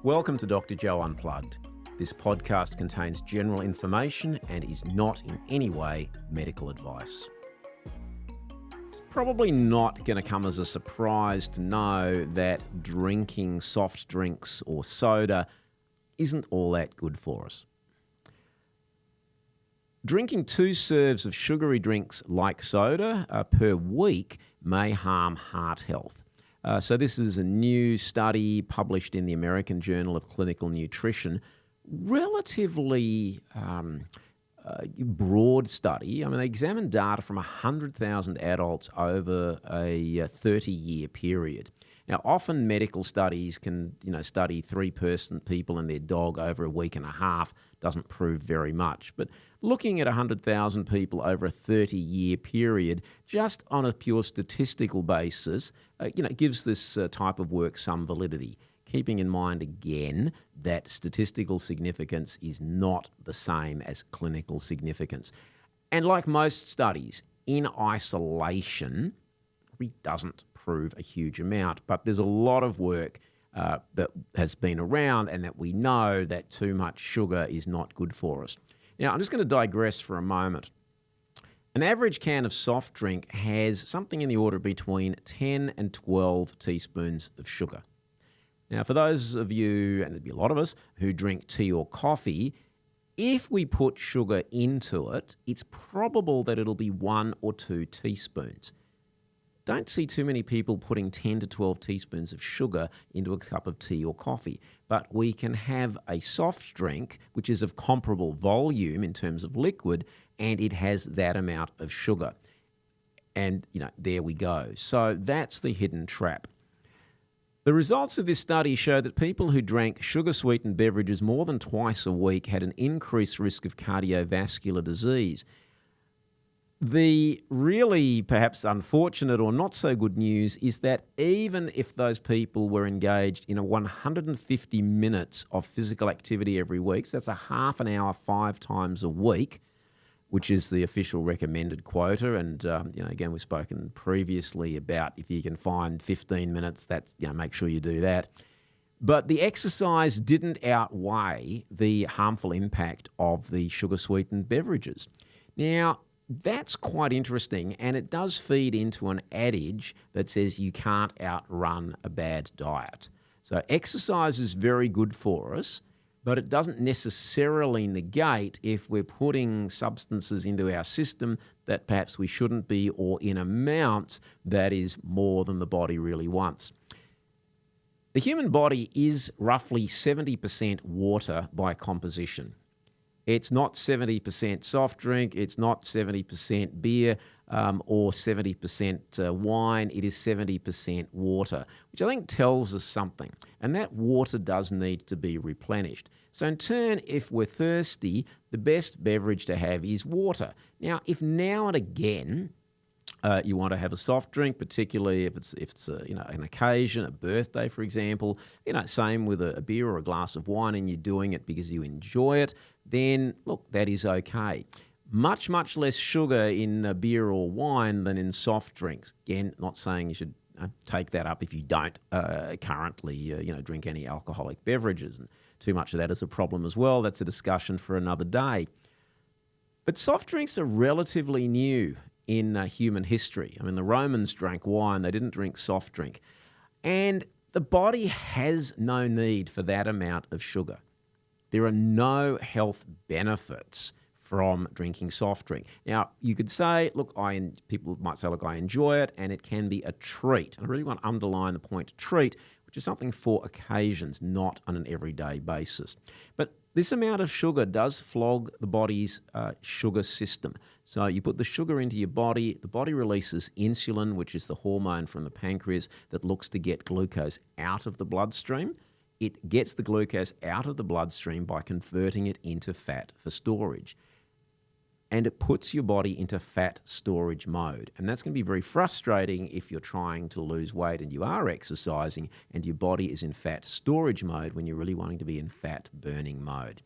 Welcome to Dr Joe Unplugged. This podcast contains general information and is not in any way medical advice. It's probably not going to come as a surprise to know that drinking soft drinks or soda isn't all that good for us. Drinking 2 serves of sugary drinks like soda per week may harm heart health. So this is a new study published in the American Journal of Clinical Nutrition. Relatively broad study. I mean, they examined data from 100,000 adults over a 30-year period. Now, often medical studies can, study 3 people and their dog over a week and a half doesn't prove very much. But looking at 100,000 people over a 30-year period, just on a pure statistical basis, gives this type of work some validity. Keeping in mind, again, that statistical significance is not the same as clinical significance. And like most studies, in isolation, it doesn't prove a huge amount. But there's a lot of work that has been around and that we know that too much sugar is not good for us. Now, I'm just going to digress for a moment. An average can of soft drink has something in the order between 10 and 12 teaspoons of sugar. Now, for those of you, and there'd be a lot of us, who drink tea or coffee, if we put sugar into it, it's probable that it'll be 1 or 2 teaspoons. Don't see too many people putting 10 to 12 teaspoons of sugar into a cup of tea or coffee, but we can have a soft drink which is of comparable volume in terms of liquid, and it has that amount of sugar. And, there we go. So that's the hidden trap. The results of this study show that people who drank sugar-sweetened beverages more than twice a week had an increased risk of cardiovascular disease. The really perhaps unfortunate or not so good news is that even if those people were engaged in 150 minutes of physical activity every week, so that's a half an hour 5 times a week, which is the official recommended quota. And, again, we've spoken previously about if you can find 15 minutes, that's, make sure you do that. But the exercise didn't outweigh the harmful impact of the sugar-sweetened beverages. Now, that's quite interesting, and it does feed into an adage that says you can't outrun a bad diet. So exercise is very good for us, but it doesn't necessarily negate if we're putting substances into our system that perhaps we shouldn't be, or in amounts that is more than the body really wants. The human body is roughly 70% water by composition. It's not 70% soft drink, it's not 70% beer or 70% wine, it is 70% water, which I think tells us something. And that water does need to be replenished. So in turn, if we're thirsty, the best beverage to have is water. Now, if now and again you want to have a soft drink, particularly if it's an occasion, a birthday, for example, same with a beer or a glass of wine, and you're doing it because you enjoy it, then look, that is okay. Much, much less sugar in beer or wine than in soft drinks. Again, not saying you should take that up if you don't currently drink any alcoholic beverages, and too much of that is a problem as well. That's a discussion for another day. But soft drinks are relatively new in human history. I mean, the Romans drank wine, they didn't drink soft drink. And the body has no need for that amount of sugar. There are no health benefits from drinking soft drink. Now, you could say, people might say, I enjoy it, and it can be a treat. And I really want to underline the point treat, which is something for occasions, not on an everyday basis. But this amount of sugar does flog the body's sugar system. So you put the sugar into your body, the body releases insulin, which is the hormone from the pancreas that looks to get glucose out of the bloodstream. It gets the glucose out of the bloodstream by converting it into fat for storage. And it puts your body into fat storage mode. And that's going to be very frustrating if you're trying to lose weight and you are exercising and your body is in fat storage mode when you're really wanting to be in fat burning mode.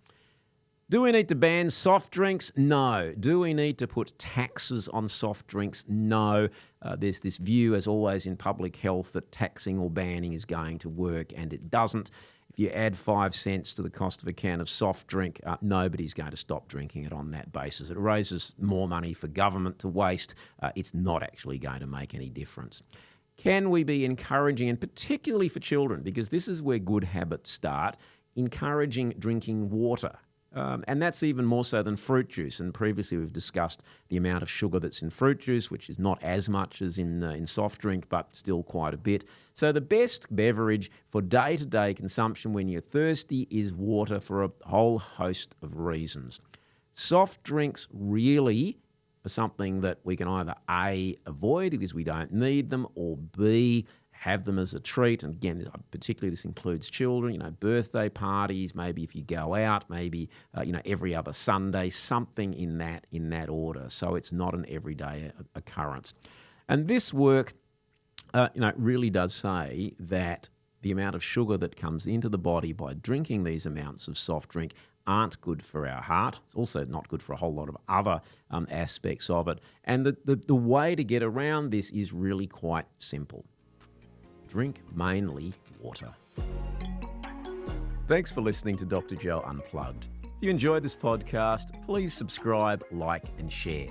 Do we need to ban soft drinks? No. Do we need to put taxes on soft drinks? No. There's this view, as always in public health, that taxing or banning is going to work, and it doesn't. If you add 5 cents to the cost of a can of soft drink, nobody's going to stop drinking it on that basis. It raises more money for government to waste. It's not actually going to make any difference. Can we be encouraging, and particularly for children, because this is where good habits start, encouraging drinking water? And that's even more so than fruit juice. And previously we've discussed the amount of sugar that's in fruit juice, which is not as much as in soft drink, but still quite a bit. So the best beverage for day-to-day consumption when you're thirsty is water, for a whole host of reasons. Soft drinks really are something that we can either A, avoid because we don't need them, or B, have them as a treat. And again, particularly this includes children, birthday parties, maybe if you go out, maybe, every other Sunday, something in that order. So it's not an everyday occurrence. And this work, really does say that the amount of sugar that comes into the body by drinking these amounts of soft drink aren't good for our heart. It's also not good for a whole lot of other aspects of it. And the way to get around this is really quite simple. Drink mainly water. Thanks for listening to Dr. Joe Unplugged. If you enjoyed this podcast, please subscribe, like, and share.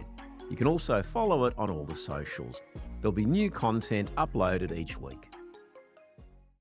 You can also follow it on all the socials. There'll be new content uploaded each week.